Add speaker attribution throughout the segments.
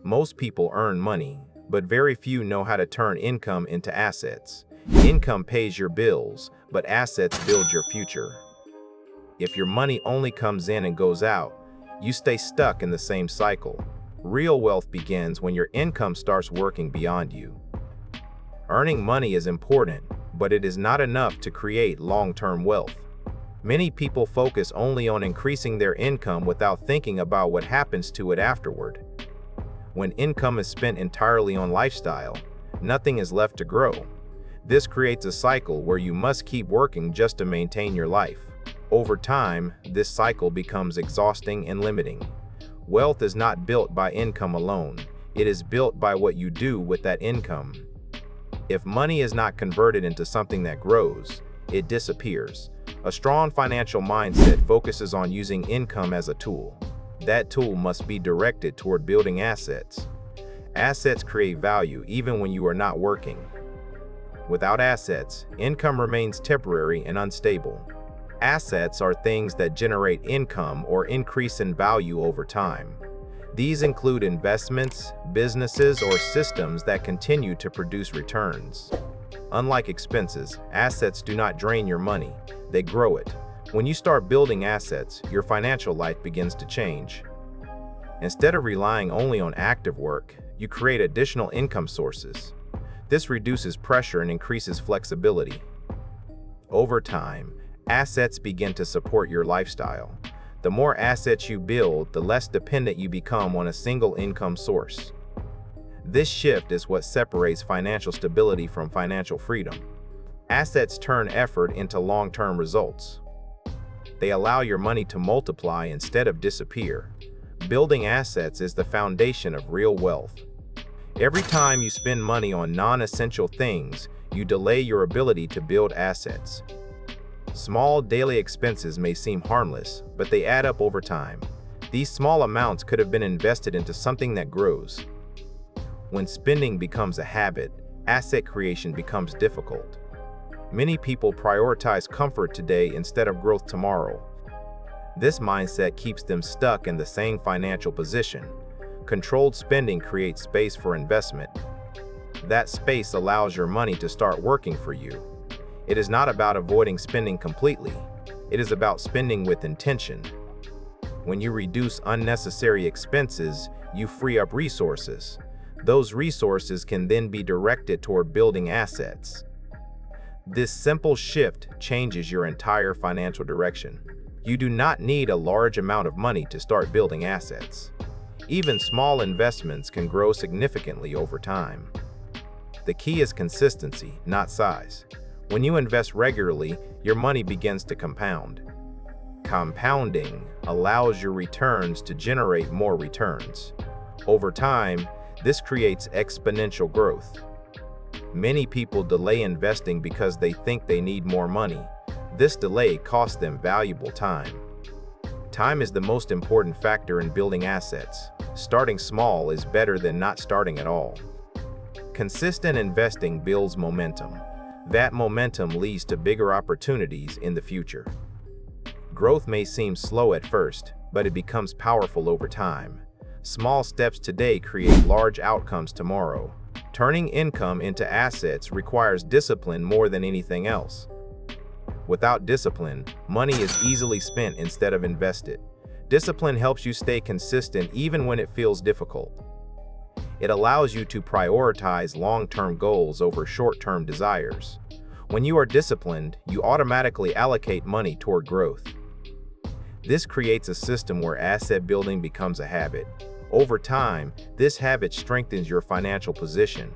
Speaker 1: Most people earn money, but very few know how to turn income into assets. Income pays your bills, but assets build your future. If your money only comes in and goes out, you stay stuck in the same cycle. Real wealth begins when your income starts working beyond you. Earning money is important, but it is not enough to create long-term wealth. Many people focus only on increasing their income without thinking about what happens to it afterward. When income is spent entirely on lifestyle, nothing is left to grow. This creates a cycle where you must keep working just to maintain your life. Over time, this cycle becomes exhausting and limiting. Wealth is not built by income alone. It is built by what you do with that income. If money is not converted into something that grows, it disappears. A strong financial mindset focuses on using income as a tool. That tool must be directed toward building assets. Assets create value even when you are not working. Without assets, income remains temporary and unstable. Assets are things that generate income or increase in value over time. These include investments, businesses, or systems that continue to produce returns. Unlike expenses, assets do not drain your money, they grow it. When you start building assets, your financial life begins to change. Instead of relying only on active work, you create additional income sources. This reduces pressure and increases flexibility. Over time, assets begin to support your lifestyle. The more assets you build, the less dependent you become on a single income source. This shift is what separates financial stability from financial freedom. Assets turn effort into long-term results. They allow your money to multiply instead of disappear. Building assets is the foundation of real wealth. Every time you spend money on non-essential things, you delay your ability to build assets. Small daily expenses may seem harmless, but they add up over time. These small amounts could have been invested into something that grows. When spending becomes a habit, asset creation becomes difficult. Many people prioritize comfort today instead of growth tomorrow. This mindset keeps them stuck in the same financial position. Controlled spending creates space for investment. That space allows your money to start working for you. It is not about avoiding spending completely. It is about spending with intention. When you reduce unnecessary expenses, you free up resources. Those resources can then be directed toward building assets. This simple shift changes your entire financial direction. You do not need a large amount of money to start building assets. Even small investments can grow significantly over time. The key is consistency, not size. When you invest regularly, your money begins to compound. Compounding allows your returns to generate more returns. Over time, this creates exponential growth. Many people delay investing because they think they need more money. This delay costs them valuable time. Time is the most important factor in building assets. Starting small is better than not starting at all. Consistent investing builds momentum. That momentum leads to bigger opportunities in the future. Growth may seem slow at first, but it becomes powerful over time. Small steps today create large outcomes tomorrow. Turning income into assets requires discipline more than anything else. Without discipline, money is easily spent instead of invested. Discipline helps you stay consistent even when it feels difficult. It allows you to prioritize long-term goals over short-term desires. When you are disciplined, you automatically allocate money toward growth. This creates a system where asset building becomes a habit. Over time, this habit strengthens your financial position.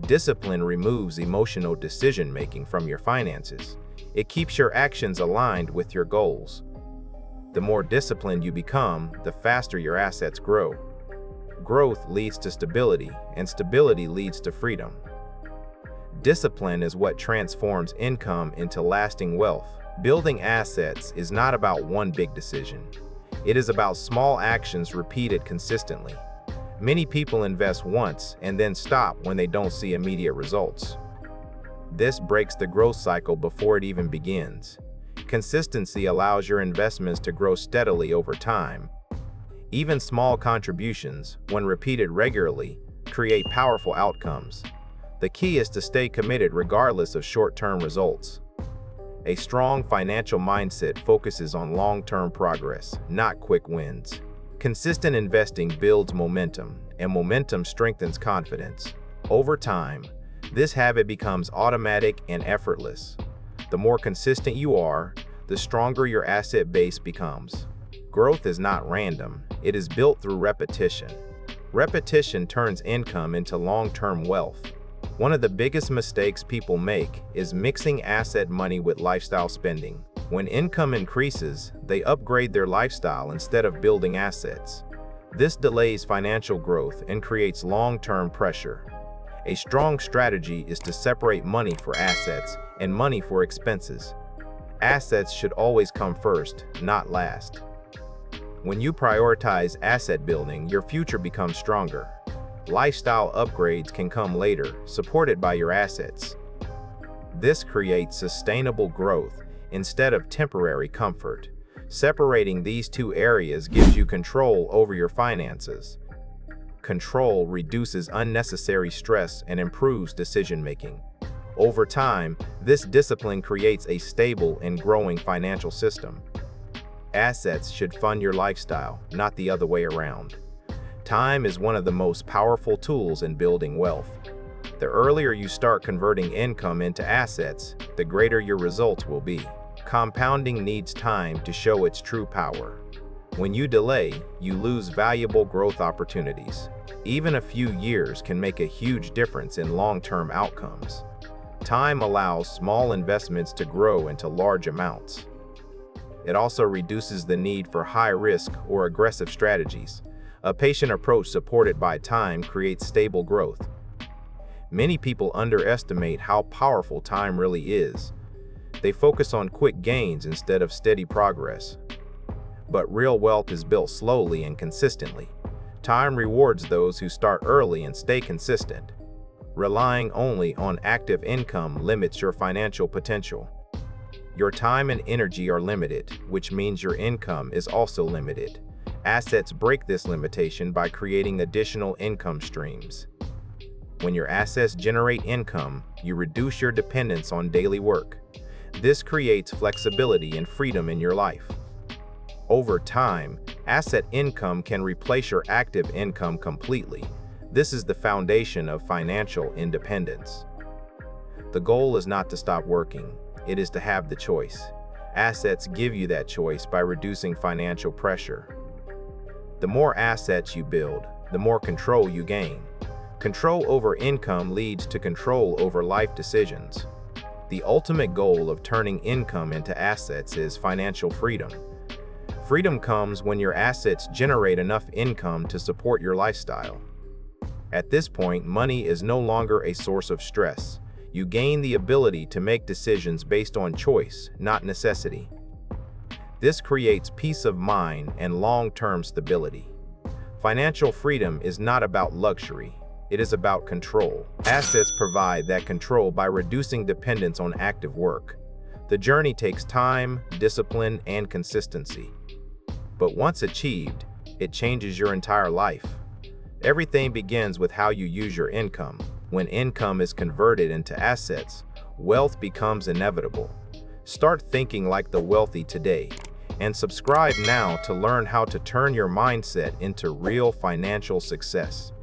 Speaker 1: Discipline removes emotional decision-making from your finances. It keeps your actions aligned with your goals. The more disciplined you become, the faster your assets grow. Growth leads to stability, and stability leads to freedom. Discipline is what transforms income into lasting wealth. Building assets is not about one big decision. It is about small actions repeated consistently. Many people invest once and then stop when they don't see immediate results. This breaks the growth cycle before it even begins. Consistency allows your investments to grow steadily over time. Even small contributions, when repeated regularly, create powerful outcomes. The key is to stay committed regardless of short-term results. A strong financial mindset focuses on long-term progress, not quick wins. Consistent investing builds momentum, and momentum strengthens confidence. Over time, this habit becomes automatic and effortless. The more consistent you are, the stronger your asset base becomes. Growth is not random, it is built through repetition. Repetition turns income into long-term wealth. One of the biggest mistakes people make is mixing asset money with lifestyle spending. When income increases, they upgrade their lifestyle instead of building assets. This delays financial growth and creates long-term pressure. A strong strategy is to separate money for assets and money for expenses. Assets should always come first, not last. When you prioritize asset building, your future becomes stronger. Lifestyle upgrades can come later, supported by your assets. This creates sustainable growth instead of temporary comfort. Separating these two areas gives you control over your finances. Control reduces unnecessary stress and improves decision-making. Over time, this discipline creates a stable and growing financial system. Assets should fund your lifestyle, not the other way around. Time is one of the most powerful tools in building wealth. The earlier you start converting income into assets, the greater your results will be. Compounding needs time to show its true power. When you delay, you lose valuable growth opportunities. Even a few years can make a huge difference in long-term outcomes. Time allows small investments to grow into large amounts. It also reduces the need for high-risk or aggressive strategies. A patient approach supported by time creates stable growth. Many people underestimate how powerful time really is. They focus on quick gains instead of steady progress. But real wealth is built slowly and consistently. Time rewards those who start early and stay consistent. Relying only on active income limits your financial potential. Your time and energy are limited, which means your income is also limited. Assets break this limitation by creating additional income streams. When your assets generate income, you reduce your dependence on daily work. This creates flexibility and freedom in your life. Over time, asset income can replace your active income completely. This is the foundation of financial independence. The goal is not to stop working. It is to have the choice. Assets give you that choice by reducing financial pressure. The more assets you build, the more control you gain. Control over income leads to control over life decisions. The ultimate goal of turning income into assets is financial freedom. Freedom comes when your assets generate enough income to support your lifestyle. At this point, money is no longer a source of stress. You gain the ability to make decisions based on choice, not necessity. This creates peace of mind and long-term stability. Financial freedom is not about luxury. It is about control. Assets provide that control by reducing dependence on active work. The journey takes time, discipline, and consistency. But once achieved, it changes your entire life. Everything begins with how you use your income. When income is converted into assets, wealth becomes inevitable. Start thinking like the wealthy today, and subscribe now to learn how to turn your mindset into real financial success.